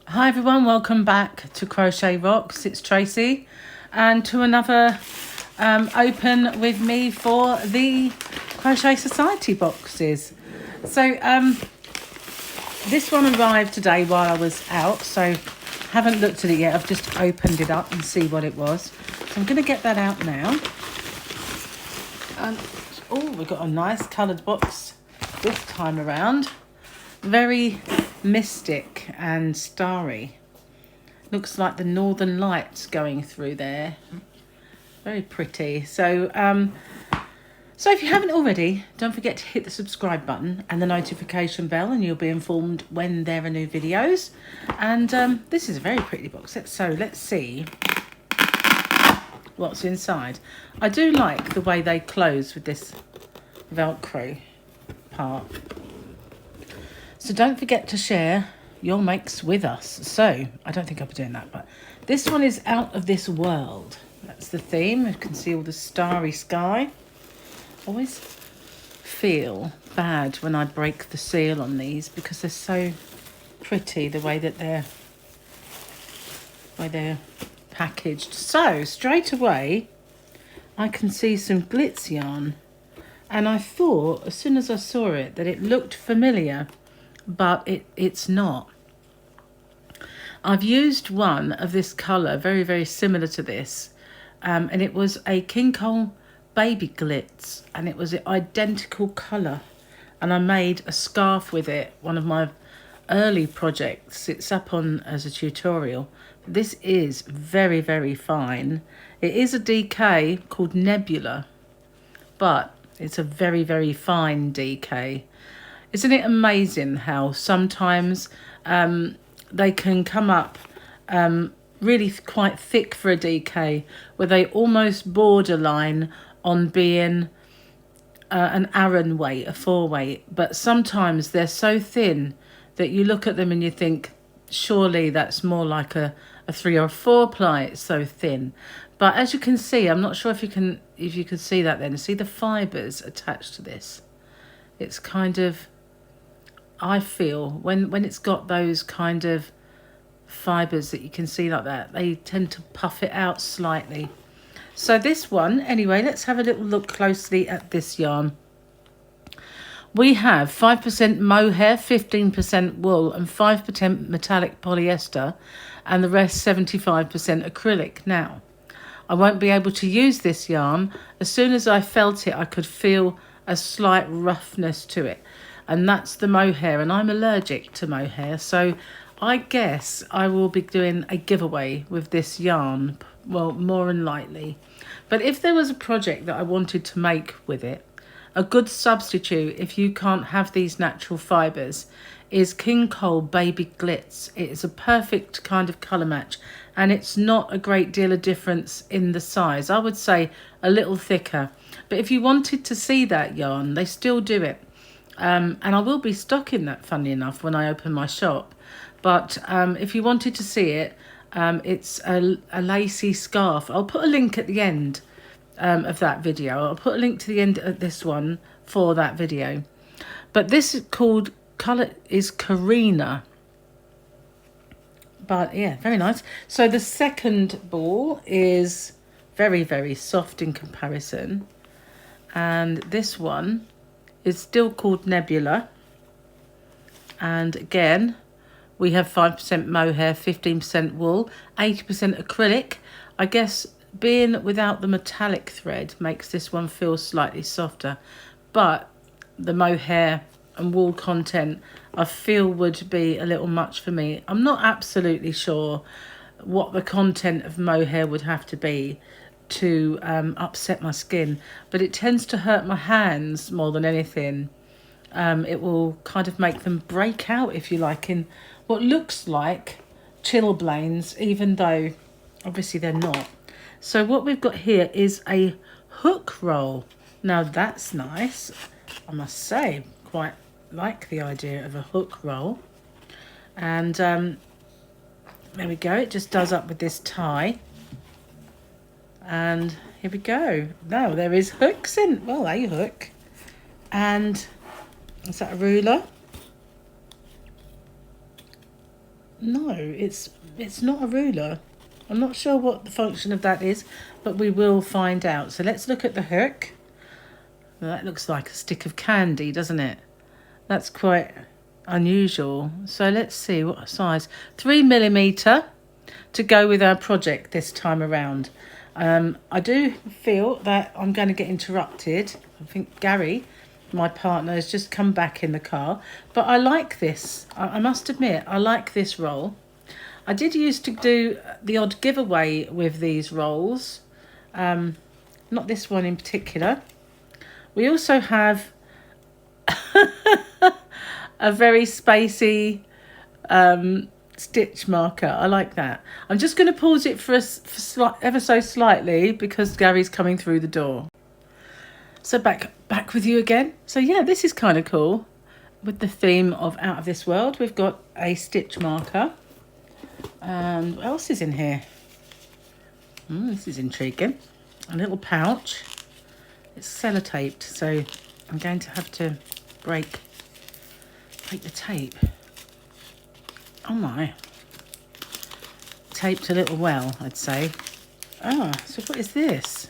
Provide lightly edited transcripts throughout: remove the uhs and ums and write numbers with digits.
Hi everyone, welcome back to Crochet Rocks. It's Tracy and to another open with me for the Crochet Society boxes. So this one arrived today while I was out, so haven't looked at it yet. I've just opened it up and see what it was. So I'm going to get that out now. And oh, we've got a nice coloured box this time around. Very mystic and starry. Looks like the northern lights going through there. Very pretty. So if you haven't already, don't forget to hit the subscribe button and the notification bell, and you'll be informed when there are new videos. And this is a very pretty box. So let's see what's inside. I do like the way they close with this Velcro part. So don't forget to share your makes with us. So I don't think I'll be doing that, but this one is Out of This World. That's the theme. You can see all the starry sky. Always feel bad when I break the seal on these because they're so pretty the way that they're packaged. So straight away I can see some glitz yarn, and I thought as soon as I saw it that it looked familiar, but it's not. I've used one of this colour, very, very similar to this, and it was a King Cole Baby Glitz, and it was an identical colour, and I made a scarf with it, one of my early projects. It's up on as a tutorial. This is very, very fine. It is a DK called Nebula, but it's a very, very fine DK. Isn't it amazing how sometimes they can come up really quite thick for a DK, where they almost borderline on being an Aran weight, a 4-weight, but sometimes they're so thin that you look at them and you think, surely that's more like a 3 or 4 ply. It's so thin. But as you can see, I'm not sure if you can see that then. See the fibres attached to this. It's kind of, I feel when it's got those kind of fibres that you can see like that, they tend to puff it out slightly. So this one, anyway, let's have a little look closely at this yarn. We have 5% mohair, 15% wool, and 5% metallic polyester, and the rest 75% acrylic. Now, I won't be able to use this yarn. As soon as I felt it, I could feel a slight roughness to it. And that's the mohair, and I'm allergic to mohair, so I guess I will be doing a giveaway with this yarn, well, more than likely. But if there was a project that I wanted to make with it, a good substitute if you can't have these natural fibres is King Cole Baby Glitz. It is a perfect kind of colour match, and it's not a great deal of difference in the size. I would say a little thicker, but if you wanted to see that yarn, they still do it. And I will be stocking that, funny enough, when I open my shop. But if you wanted to see it, it's a lacy scarf. I'll put a link at the end of that video. I'll put a link to the end of this one for that video. But this is called, colour is Karina. But yeah, very nice. So the second ball is very, very soft in comparison. And this one is still called Nebula, and again we have 5% mohair, 15% wool, 80% acrylic. I guess being without the metallic thread makes this one feel slightly softer, but the mohair and wool content I feel would be a little much for me. I'm not absolutely sure what the content of mohair would have to be to upset my skin, but it tends to hurt my hands more than anything. It will kind of make them break out, if you like, in what looks like chilblains, even though obviously they're not. So what we've got here is a hook roll. Now that's nice, I must say. Quite like the idea of a hook roll. And there we go, it just does up with this tie. And here we go. Now there is hooks in, well, a hook. And is that a ruler? No, it's not a ruler. I'm not sure what the function of that is, but we will find out. So let's look at the hook. Well, that looks like a stick of candy, doesn't it? That's quite unusual. So let's see what size. 3mm to go with our project this time around. I do feel that I'm going to get interrupted. I think Gary, my partner, has just come back in the car. But I like this. I must admit, I like this roll. I did used to do the odd giveaway with these rolls. Not this one in particular. We also have a very spacey stitch marker. I like that. I'm just going to pause it for ever so slightly because Gary's coming through the door. So back with you again. So yeah, this is kind of cool with the theme of Out of This World. We've got a stitch marker. And what else is in here? This is intriguing. A little pouch. It's sellotaped, so I'm going to have to break the tape. Oh my. Taped a little well, I'd say. Ah, so what is this?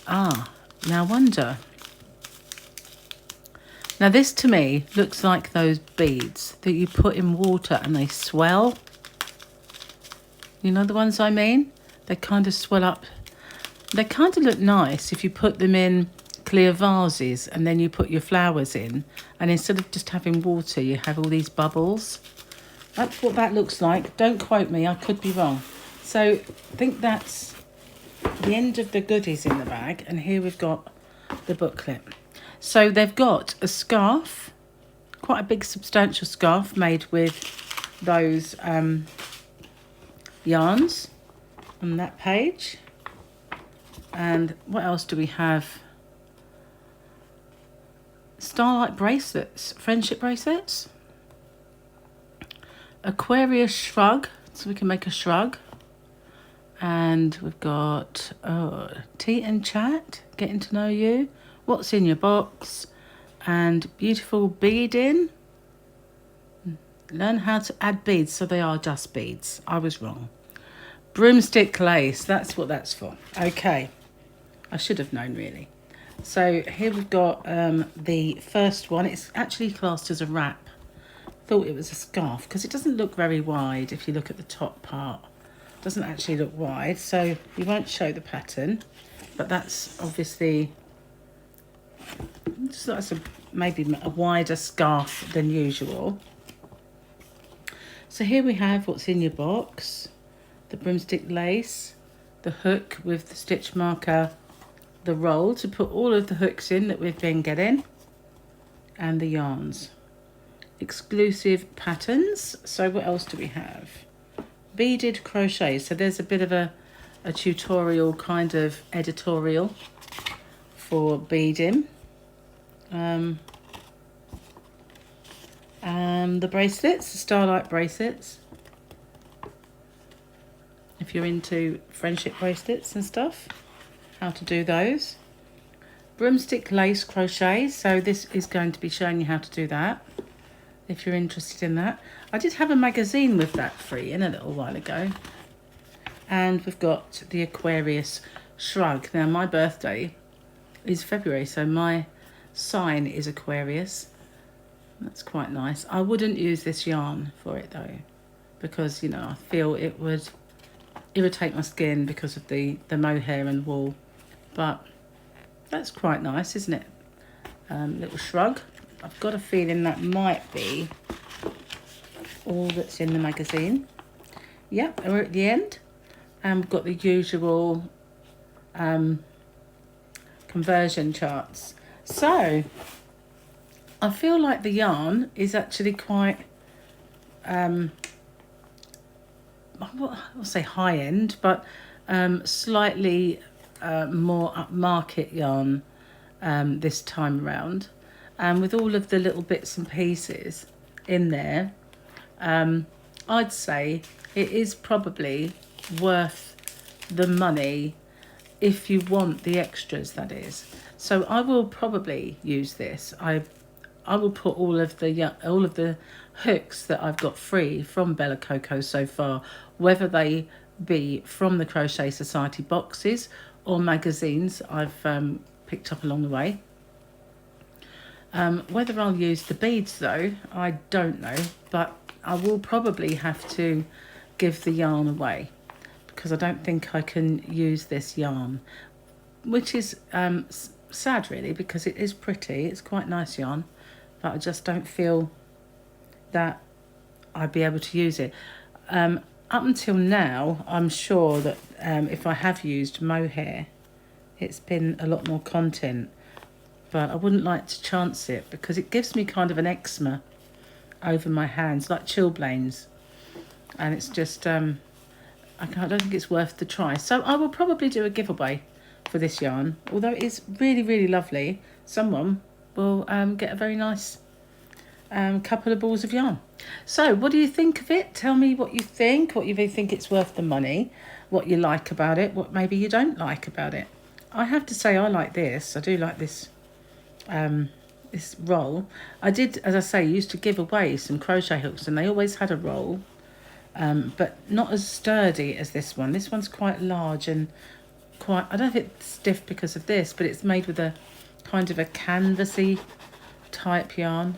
Ah, now wonder. Now this to me looks like those beads that you put in water and they swell. You know the ones I mean? They kind of swell up. They kind of look nice if you put them in clear vases and then you put your flowers in, and instead of just having water you have all these bubbles. That's what that looks like. Don't quote me, I could be wrong. So I think that's the end of the goodies in the bag, and here we've got the booklet. So they've got a scarf, quite a big substantial scarf made with those yarns on that page. And what else do we have? Starlight bracelets, friendship bracelets. Aquarius shrug, so we can make a shrug. And we've got tea and chat, getting to know you. What's in your box? And beautiful beading. Learn how to add beads, so they are just beads. I was wrong. Broomstick lace, that's what that's for. Okay, I should have known really. So here we've got the first one. It's actually classed as a wrap. Thought it was a scarf because it doesn't look very wide if you look at the top part. It doesn't actually look wide, so we won't show the pattern, but that's obviously just that's maybe a wider scarf than usual. So here we have what's in your box. The broomstick lace, the hook with the stitch marker, the roll to put all of the hooks in that we've been getting, and the yarns. Exclusive patterns. So what else do we have? Beaded crochet. So there's a bit of a tutorial kind of editorial for beading. And the bracelets, the starlight bracelets. If you're into friendship bracelets and stuff, how to do those. Broomstick lace crochet, so this is going to be showing you how to do that if you're interested in that. I did have a magazine with that free in a little while ago. And we've got the Aquarius shrug. Now my birthday is February, so my sign is Aquarius. That's quite nice. I wouldn't use this yarn for it though, because you know I feel it would irritate my skin because of the mohair and wool. But that's quite nice, isn't it? Little shrug. I've got a feeling that might be all that's in the magazine. Yep, we're at the end. And we've got the usual conversion charts. So I feel like the yarn is actually quite I'll say high end, but slightly more upmarket yarn this time around, and with all of the little bits and pieces in there, I'd say it is probably worth the money if you want the extras, that is. So I will probably use this. I will put all of the hooks that I've got free from Bella Coco so far, whether they be from the Crochet Society boxes or magazines I've picked up along the way. Whether I'll use the beads though, I don't know, but I will probably have to give the yarn away because I don't think I can use this yarn, which is sad really, because it is pretty, it's quite nice yarn, but I just don't feel that I'd be able to use it. Up until now, I'm sure that if I have used mohair, it's been a lot more content, but I wouldn't like to chance it because it gives me kind of an eczema over my hands, like chilblains, and it's just I don't think it's worth the try. So I will probably do a giveaway for this yarn, although it is really, really lovely. Someone will get a very nice couple of balls of yarn. So what do you think of it? Tell me what you think, what you think it's worth the money, what you like about it, what maybe you don't like about it. I have to say I like this. I do like this this roll. I did, as I say, used to give away some crochet hooks and they always had a roll, but not as sturdy as this one. This one's quite large and quite, I don't know if it's stiff because of this, but it's made with a kind of a canvasy type yarn.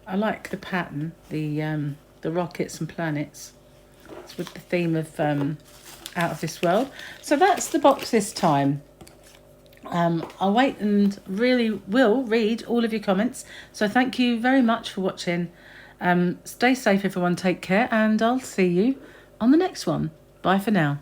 I like the pattern, the rockets and planets. It's with the theme of Out of This World. So that's the box this time. I'll wait and really will read all of your comments. So thank you very much for watching. Stay safe everyone, take care, and I'll see you on the next one. Bye for now.